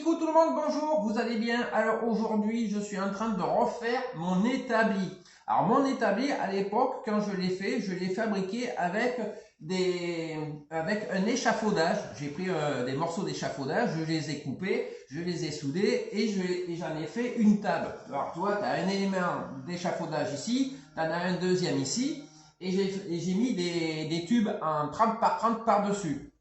Coucou tout le monde, bonjour, vous allez bien? Alors aujourd'hui, je suis en train de refaire mon établi. Alors mon établi, à l'époque, quand je l'ai fabriqué avec un échafaudage. J'ai pris des morceaux d'échafaudage, je les ai coupés, je les ai soudés et j'en ai fait une table. Alors toi, tu as un élément d'échafaudage ici, tu en as un deuxième ici et j'ai mis des tubes en 30 par 30 par-dessus.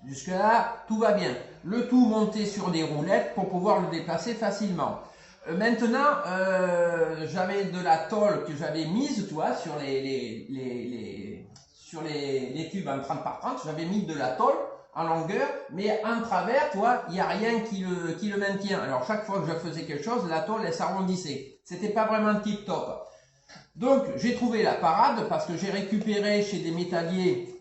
Jusque là, tout va bien. Le tout monté sur des roulettes pour pouvoir le déplacer facilement. Maintenant, j'avais de la tôle que j'avais mise, tu vois, sur les tubes en 30 par 30. J'avais mis de la tôle en longueur, mais en travers, tu vois, il n'y a rien qui le maintient. Alors, chaque fois que je faisais quelque chose, la tôle, elle s'arrondissait. C'était pas vraiment tip top. Donc, j'ai trouvé la parade parce que j'ai récupéré chez des métalliers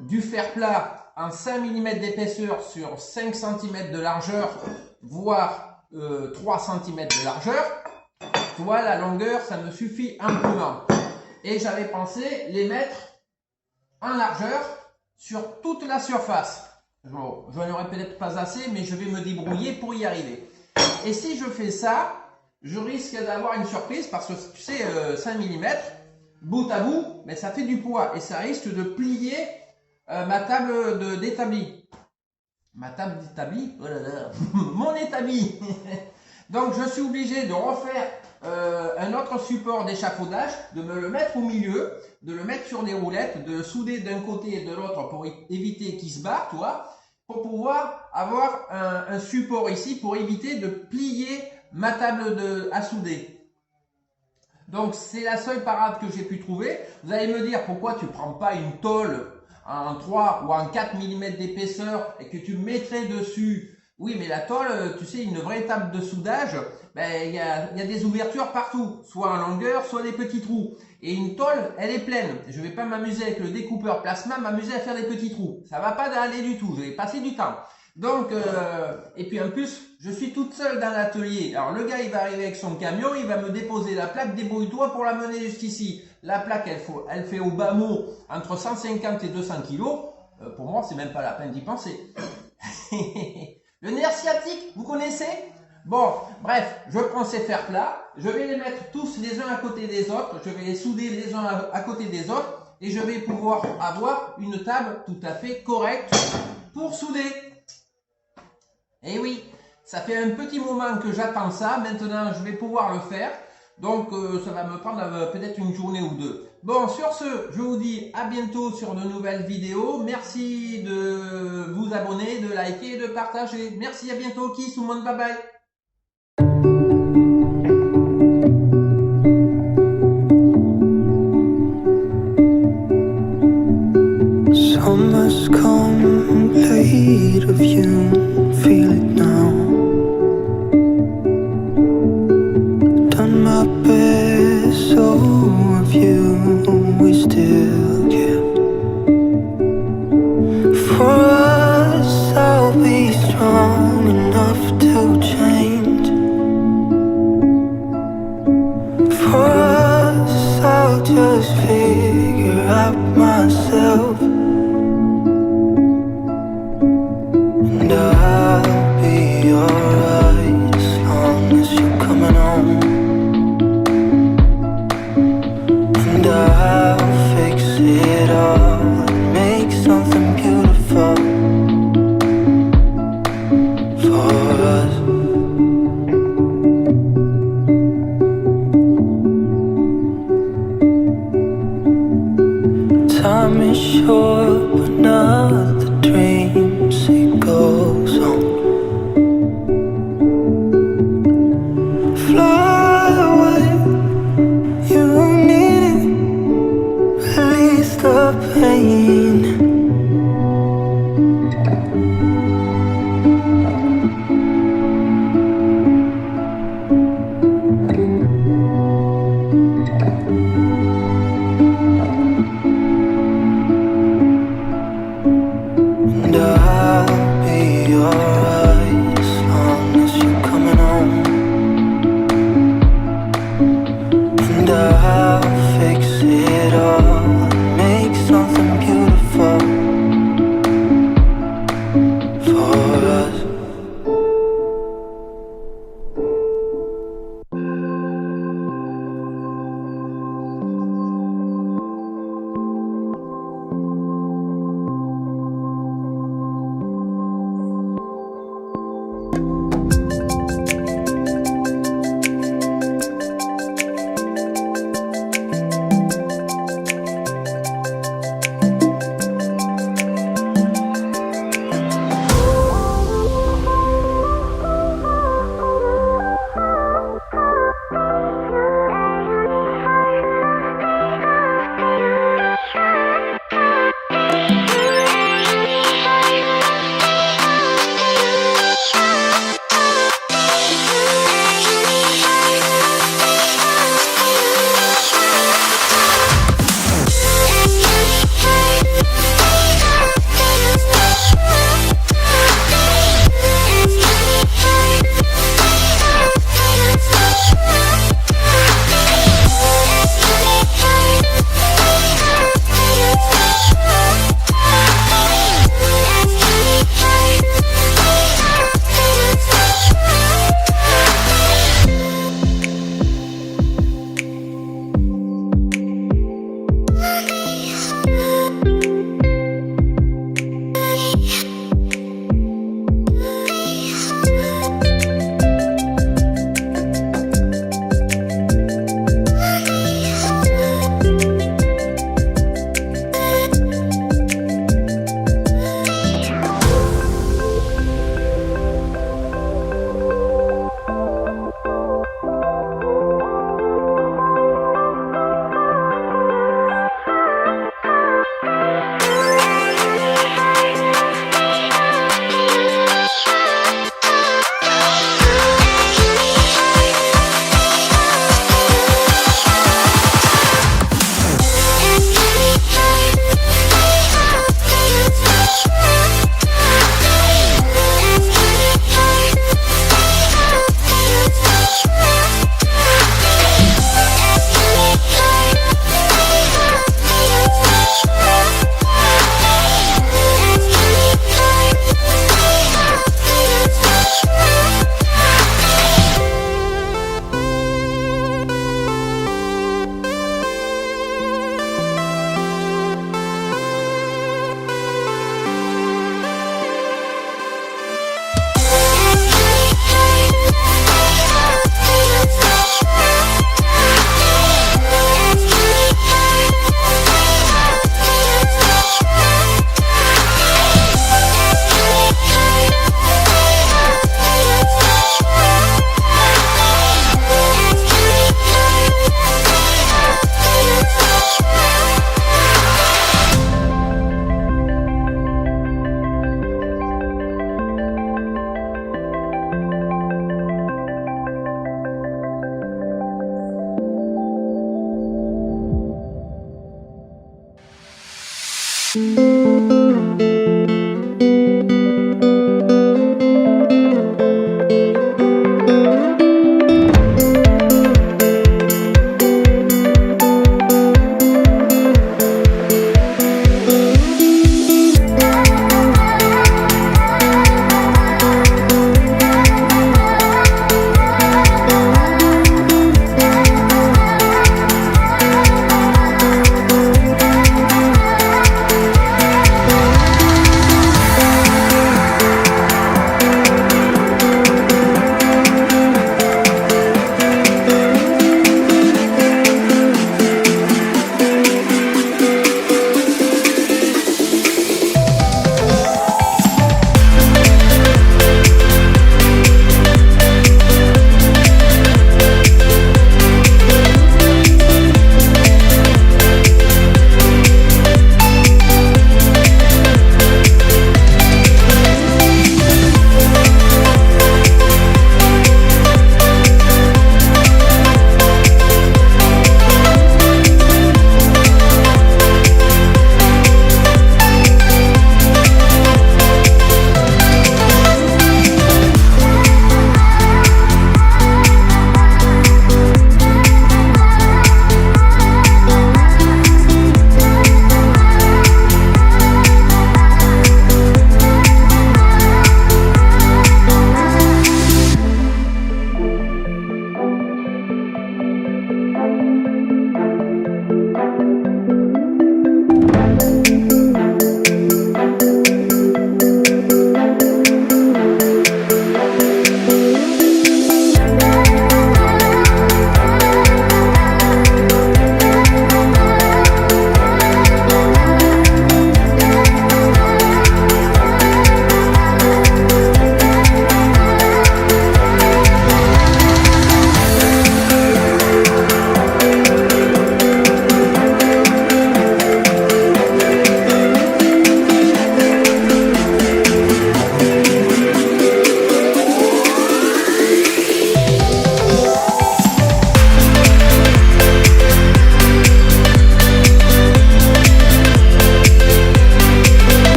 du fer plat en 5 mm d'épaisseur sur 5 cm de largeur, voire 3 cm de largeur. Tu vois, la longueur, ça me suffit amplement. Et j'avais pensé les mettre en largeur sur toute la surface. Je n'en aurais peut-être pas assez, mais je vais me débrouiller pour y arriver. Et si je fais ça, je risque d'avoir une surprise parce que tu sais, 5 mm, bout à bout, mais ça fait du poids et ça risque de plier ma table d'établi. Ma table d'établi, oh là là, mon établi. Donc je suis obligé de refaire un autre support d'échafaudage, de me le mettre au milieu, de le mettre sur des roulettes, de le souder d'un côté et de l'autre pour éviter qu'il se barre, tu vois, pour pouvoir avoir un support ici pour éviter de plier ma table à souder. Donc c'est la seule parade que j'ai pu trouver. Vous allez me dire pourquoi tu prends pas une tôle en 3 ou en 4 mm d'épaisseur et que tu mettrais dessus. Oui, mais la tôle, tu sais, une vraie table de soudage, ben, y a des ouvertures partout, soit en longueur, soit des petits trous. Et une tôle, elle est pleine. Je vais pas m'amuser avec le découpeur plasma, m'amuser à faire des petits trous. Ça va pas aller du tout, je vais passer du temps. Donc, et puis en plus, je suis toute seule dans l'atelier. Alors le gars, il va arriver avec son camion, il va me déposer la plaque, débrouille-toi pour la mener jusqu'ici. La plaque, elle fait au bas mot entre 150 et 200 kg. Pour moi, c'est même pas la peine d'y penser. Le nerf sciatique, vous connaissez? Bon, bref, je prends ces fers plats, je vais les mettre tous les uns à côté des autres, je vais les souder les uns à côté des autres et je vais pouvoir avoir une table tout à fait correcte pour souder. Et oui, ça fait un petit moment que j'attends ça, maintenant je vais pouvoir le faire, donc ça va me prendre peut-être une journée ou deux. Bon, sur ce, je vous dis à bientôt sur de nouvelles vidéos, merci de vous abonner, de liker et de partager. Merci, à bientôt, kiss tout le monde, bye bye. Summer's come, late of you, feel it now. Done my best, so have you, we still care. For us, I'll be strong enough to change. For us, I'll just figure out myself. And I'll be alright as long as you're coming home. And I'll fix it all and make something beautiful for us. Time is short, but not the dreams, it goes on. Fly away, you need it, release the pain. And I'll be alright as long as you're coming home. And I'll fix it all and make something beautiful for us.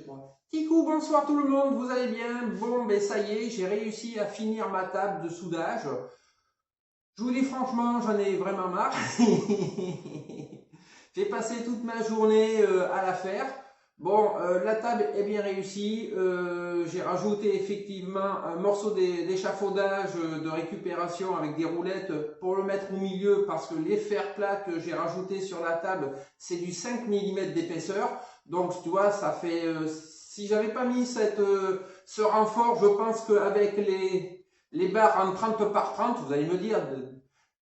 3. Kikou, bonsoir tout le monde, vous allez bien? Bon, ben ça y est, j'ai réussi à finir ma table de soudage. Je vous dis franchement, j'en ai vraiment marre. J'ai passé toute ma journée à la faire. Bon, la table est bien réussie. J'ai rajouté effectivement un morceau d'échafaudage de récupération avec des roulettes pour le mettre au milieu parce que les fers plats que j'ai rajouté sur la table, c'est du 5 mm d'épaisseur. Donc, tu vois, ça fait... si j'avais pas mis ce renfort, je pense qu'avec les barres en 30 par 30, vous allez me dire...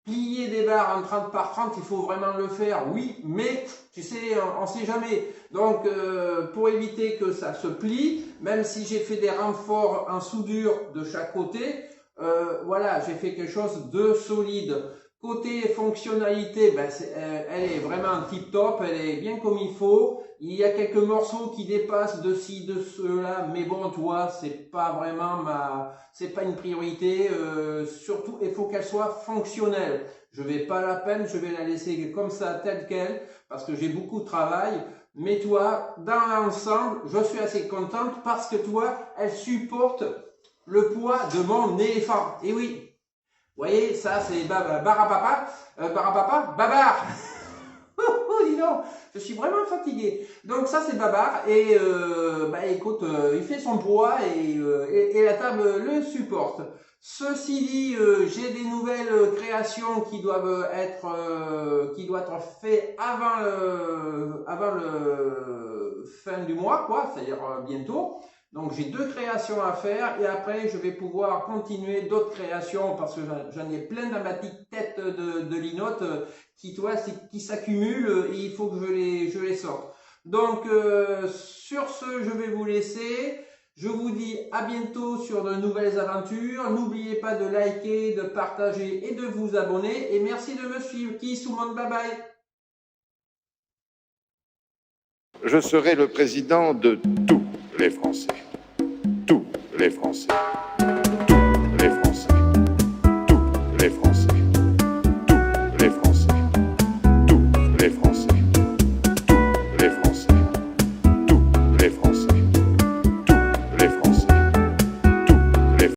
Plier des barres en 30 par 30, il faut vraiment le faire, oui, mais tu sais, on ne sait jamais. Donc, pour éviter que ça se plie, même si j'ai fait des renforts en soudure de chaque côté, voilà, j'ai fait quelque chose de solide. Côté fonctionnalité, ben, elle est vraiment tip top, elle est bien comme il faut. Il y a quelques morceaux qui dépassent de ci, de cela, mais bon, toi, c'est pas vraiment c'est pas une priorité. Surtout, il faut qu'elle soit fonctionnelle. Je vais pas la peine, je vais la laisser comme ça, telle qu'elle, parce que j'ai beaucoup de travail. Mais toi, dans l'ensemble, je suis assez contente parce que toi, elle supporte le poids de mon éléphant. Et oui. Vous voyez, ça c'est Barapapa, Babar. Dis donc, je suis vraiment fatigué. Donc ça c'est Babar et bah écoute, il fait son poids et la table le supporte. Ceci dit, j'ai des nouvelles créations qui doivent être faites avant le fin du mois, quoi, c'est-à-dire bientôt. Donc j'ai 2 créations à faire et après je vais pouvoir continuer d'autres créations parce que j'en ai plein dans ma petite tête de linotte qui s'accumulent et il faut que je les sorte. Donc sur ce, je vais vous laisser. Je vous dis à bientôt sur de nouvelles aventures. N'oubliez pas de liker, de partager et de vous abonner. Et merci de me suivre. Kiss tout le monde, bye bye. Je serai le président de tous les Français. Tous les Français.